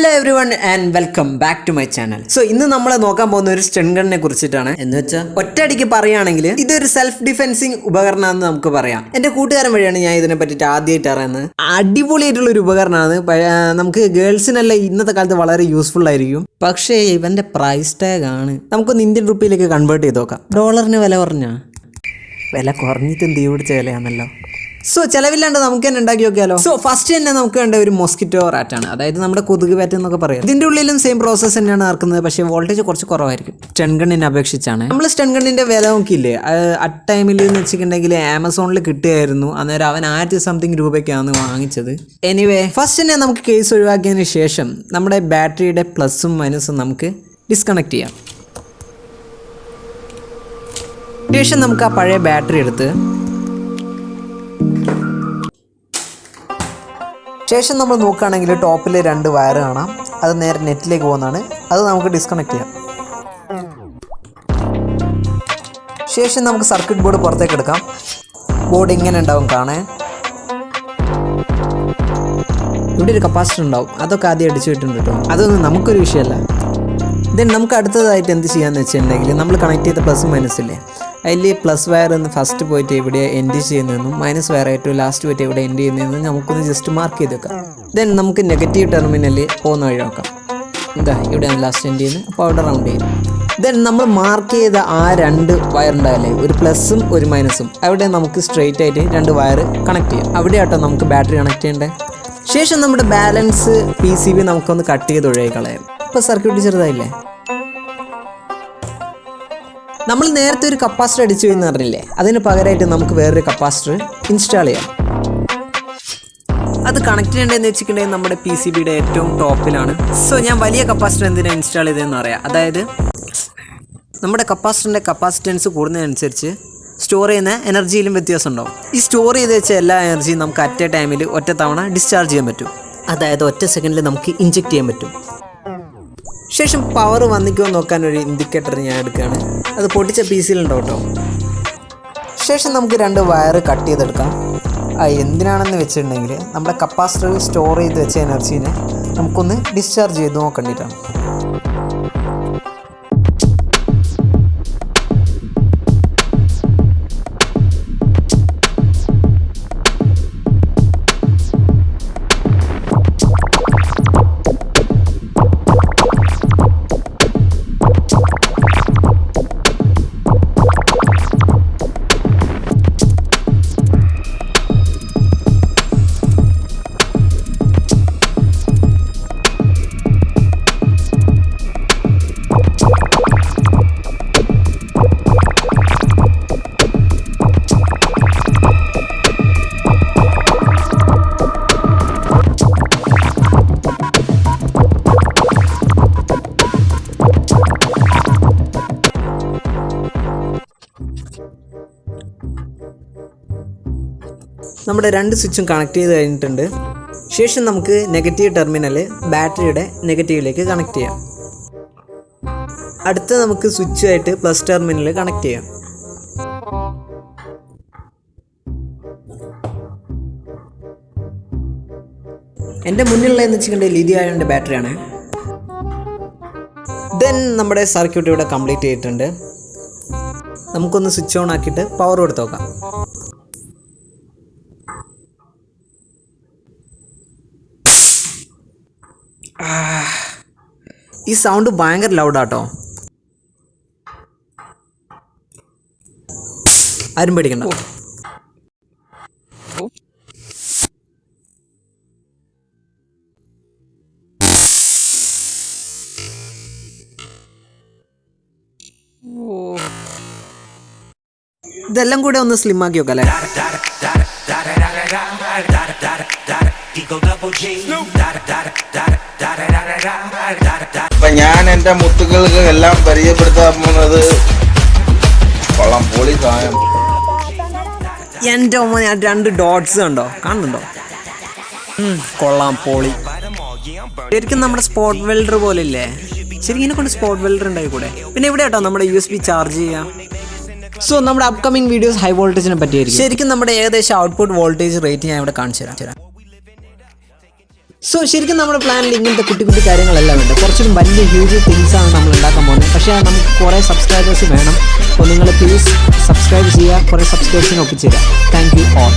Hello everyone and welcome back to my channel. So ഇന്ന് നമ്മൾ നോക്കാൻ പോകുന്ന ഒരു സ്റ്റൺ ഗണ്ണിനെ കുറിച്ചിട്ടാണ്. എന്ന് വെച്ചാൽ ഒറ്റയടിക്ക് പറയുകയാണെങ്കിൽ ഇതൊരു സെൽഫ് ഡിഫെൻസിങ് ഉപകരണമാണെന്ന് നമുക്ക് പറയാം. എൻ്റെ കൂട്ടുകാരൻ വഴിയാണ് ഞാൻ ഇതിനെ പറ്റിയിട്ട് ആദ്യമായിട്ട് അറിയുന്നത്. അടിപൊളിയായിട്ടുള്ള ഒരു ഉപകരണമാണ്. നമുക്ക് ഗേൾസിനല്ല ഇന്നത്തെ കാലത്ത് വളരെ യൂസ്ഫുൾ ആയിരിക്കും. പക്ഷേ ഇവൻ്റെ പ്രൈസ് ടാഗ് ആണ്. നമുക്കൊന്ന് ഇന്ത്യൻ റുപ്പിയിലേക്ക് കൺവേർട്ട് ചെയ്ത് നോക്കാം. ഡോളറിന് വില പറഞ്ഞാ വില കുറഞ്ഞിട്ട് തീ പിടിച്ച വിലയാണല്ലോ. സോ ചിലവില്ലാണ്ട് നമുക്ക് തന്നെ ഉണ്ടാക്കി നോക്കിയാലോ. സോ ഫസ്റ്റ് തന്നെ നമുക്ക് വേണ്ട ഒരു മോസ്കിറ്റോ റാറ്റാണ്, അതായത് നമ്മുടെ കൊതുക് ബാറ്റ് എന്നൊക്കെ പറയാം. ഇതിൻ്റെ ഉള്ളിലും സെയിം പ്രോസസ്സ് തന്നെയാണ് നടക്കുന്നത്, പക്ഷേ വോൾട്ടേജ് കുറച്ച് കുറവായിരിക്കും സ്റ്റൺ ഗണ്ണിനെ അപേക്ഷിച്ചാണ്. നമ്മൾ സ്റ്റൺ ഗണ്ണിൻ്റെ വില നോക്കിയില്ലേ, ആ ടൈമിൽ എന്ന് വെച്ചിട്ടുണ്ടെങ്കിൽ ആമസോണിൽ കിട്ടുകയായിരുന്നു. അന്നേരം അവൻ 1000 സംതിങ് രൂപയ്ക്കാണ് വാങ്ങിച്ചത്. എനിവേ ഫസ്റ്റ് തന്നെ നമുക്ക് കേസ് ഒഴിവാക്കിയതിന് ശേഷം നമ്മുടെ ബാറ്ററിയുടെ പ്ലസും മൈനസും നമുക്ക് ഡിസ്കണക്ട് ചെയ്യാം. ശേഷം നമുക്ക് ആ പഴയ ബാറ്ററി എടുത്ത് ശേഷം നമ്മൾ നോക്കുകയാണെങ്കിൽ ടോപ്പിൽ 2 വയർ കാണാം. അത് നേരെ നെറ്റിലേക്ക് പോകുന്നതാണ്. അത് നമുക്ക് ഡിസ്കണക്ട് ചെയ്യാം. ശേഷം നമുക്ക് സർക്യൂട്ട് ബോർഡ് പുറത്തേക്ക് എടുക്കാം. ബോർഡ് ഇങ്ങനെ ഉണ്ടാവും കാണാൻ. ഇവിടെ ഒരു കപ്പാസിറ്റർ ഉണ്ടാവും, അതൊക്കെ ആദ്യം അടിച്ചു വിട്ടിട്ടുണ്ട് കേട്ടോ. അതൊന്നും നമുക്കൊരു വിഷയമല്ല. ദെൻ നമുക്ക് അടുത്തതായിട്ട് എന്ത് ചെയ്യാന്ന് വെച്ചിട്ടുണ്ടെങ്കിൽ നമ്മൾ കണക്ട് ചെയ്ത പ്ലസ് മൈനസ് ഇല്ലേ, അതിൽ പ്ലസ് വയർ എന്ന് ഫസ്റ്റ് പോയിട്ട് എവിടെ എൻഡ് ചെയ്യുന്നതെന്നും മൈനസ് വയർ ആയിട്ട് ലാസ്റ്റ് പോയിട്ട് എവിടെ എൻഡ് ചെയ്യുന്നതെന്നും നമുക്കൊന്ന് ജസ്റ്റ് മാർക്ക് ചെയ്ത് വെക്കാം. ദെൻ നമുക്ക് നെഗറ്റീവ് ടെർമിനലിൽ പോകുന്ന വഴി നോക്കാം. എന്താ ഇവിടെയാണ് ലാസ്റ്റ് എൻഡ് ചെയ്യുന്നത്, അപ്പോൾ അവിടെ റൗണ്ട് ചെയ്യും. ദെൻ നമ്മൾ മാർക്ക് ചെയ്ത ആ 2 വയർ ഉണ്ടാവില്ലേ, ഒരു പ്ലസും ഒരു മൈനസും, അവിടെ നമുക്ക് സ്ട്രെയിറ്റ് ആയിട്ട് 2 വയർ കണക്ട് ചെയ്യാം. അവിടെ ആട്ടോ നമുക്ക് ബാറ്ററി കണക്ട് ചെയ്യേണ്ടത്. ശേഷം നമ്മുടെ ബാലൻസ് PCB നമുക്കൊന്ന് കട്ട് ചെയ്ത് ഒഴിവായി കളയാം. ഇപ്പോൾ സർക്യൂട്ട് ചെറുതായില്ലേ. നമ്മൾ നേരത്തെ ഒരു കപ്പാസിറ്റർ അടിച്ചു എന്ന് പറഞ്ഞില്ലേ, അതിന് പകരമായിട്ട് നമുക്ക് വേറൊരു കപ്പാസിറ്റർ ഇൻസ്റ്റാൾ ചെയ്യാം. അത് കണക്ട് ചെയ്യേണ്ടതെന്ന് വെച്ചിട്ടുണ്ടെങ്കിൽ നമ്മുടെ PCBയുടെ ഏറ്റവും ടോപ്പിലാണ്. സോ ഞാൻ വലിയ കപ്പാസിറ്റർ എന്തിനാണ് ഇൻസ്റ്റാൾ ചെയ്തതെന്ന് പറയാം. അതായത് നമ്മുടെ കപ്പാസിറ്ററിൻ്റെ കപ്പാസിറ്റൻസ് കൂടുന്നതിനനുസരിച്ച് സ്റ്റോർ ചെയ്യുന്ന എനർജിയിലും വ്യത്യാസം ഉണ്ടാവും. ഈ സ്റ്റോർ ചെയ്ത് വെച്ച എല്ലാ എനർജിയും നമുക്ക് അറ്റ് എ ടൈമിൽ ഒറ്റ തവണ ഡിസ്ചാർജ് ചെയ്യാൻ പറ്റും. അതായത് ഒറ്റ സെക്കൻഡിൽ നമുക്ക് ഇഞ്ചെക്ട് ചെയ്യാൻ പറ്റും. ശേഷം പവർ വന്നിക്കോ നോക്കാൻ ഒരു ഇൻഡിക്കേറ്റർ ഞാൻ എടുക്കുകയാണ്. അത് പൊട്ടിച്ച PCയിലുണ്ടാവും കേട്ടോ. ശേഷം നമുക്ക് 2 വയർ കട്ട് ചെയ്തെടുക്കാം. എന്തിനാണെന്ന് വെച്ചിട്ടുണ്ടെങ്കിൽ നമ്മുടെ കപ്പാസിറ്ററിൽ സ്റ്റോർ ചെയ്ത് വെച്ച എനർജീനെ നമുക്കൊന്ന് ഡിസ്ചാർജ് ചെയ്ത് നോക്കേണ്ടിയിട്ടാണ്. നമ്മുടെ 2 സ്വിച്ചും കണക്ട് ചെയ്ത് കഴിഞ്ഞിട്ടുണ്ട്. ശേഷം നമുക്ക് നെഗറ്റീവ് ടെർമിനൽ ബാറ്ററിയുടെ നെഗറ്റീവിലേക്ക് കണക്ട് ചെയ്യാം. അടുത്ത നമുക്ക് സ്വിച്ചുമായിട്ട് പ്ലസ് ടെർമിനൽ കണക്ട് ചെയ്യാം. എൻ്റെ മുന്നിലുള്ളതെന്ന് വെച്ചിട്ടുണ്ടെങ്കിൽ ലിഥിയം അയണിൻ്റെ ബാറ്ററിയാണ്. ദെൻ നമ്മുടെ സർക്യൂട്ട് ഇവിടെ കംപ്ലീറ്റ് ചെയ്തിട്ടുണ്ട്. നമുക്കൊന്ന് സ്വിച്ച് ഓൺ ആക്കിയിട്ട് പവർ കൊടുത്ത് നോക്കാം. ഈ സൗണ്ട് ഭയങ്കര ലൗഡാട്ടോ, ആരും പേടിക്കണ്ട. ഇതെല്ലാം കൂടെ ഒന്ന് സ്ലിം ആക്കി നോക്കാം അല്ലേ. ഞാൻ എന്റെ മുത്തുകൾക്ക് എല്ലാം പരിചയപ്പെടുത്താൻ പോകുന്നത് കൊള്ളാം പൊളി സാധനം. എൻ്റെ അമ്മ, ഞാൻ 2 ഡോട്ട്സ് കണ്ടോ, കാണുന്നുണ്ടോ? കൊള്ളാം പൊളി. ശരിക്കും നമ്മുടെ സ്പോട്ട് വെൽഡർ പോലെ ഇല്ലേ, ശരിക്കും ഇതിനെ കൊണ്ട് സ്പോട്ട് വെൽഡർ ഉണ്ടായി കൂടെ. പിന്നെ ഇവിടെ കേട്ടോ നമ്മുടെ USB ചാർജ് ചെയ്യാം. സോ നമ്മുടെ അപ്കമിങ് വീഡിയോസ് ഹൈ വോൾട്ടേജിനെ പറ്റിയായിരിക്കും. ശരിക്കും നമ്മുടെ ഏകദേശം ഔട്ട്പുട്ട് വോൾട്ടേജ് റേറ്റ് ഞാൻ ഇവിടെ കാണിച്ചു തരാം. സോ ശരിക്കും നമ്മുടെ പ്ലാനിൽ ഇങ്ങനത്തെ കുട്ടി കുട്ടി കാര്യങ്ങളെല്ലാം ഉണ്ട്. കുറച്ചും വലിയ ഹ്യൂജ് തിങ്സ് ആണ് നമ്മൾ ഉണ്ടാക്കാൻ പോകുന്നത്. പക്ഷേ നമുക്ക് കുറേ സബ്സ്ക്രൈബേഴ്സ് വേണം. അപ്പോൾ നിങ്ങൾ പ്ലീസ് സബ്സ്ക്രൈബ് ചെയ്യുക, കുറേ സബ്സ്ക്രിപ്ഷൻ ഒപ്പിച്ചു തരാം. Thank you all.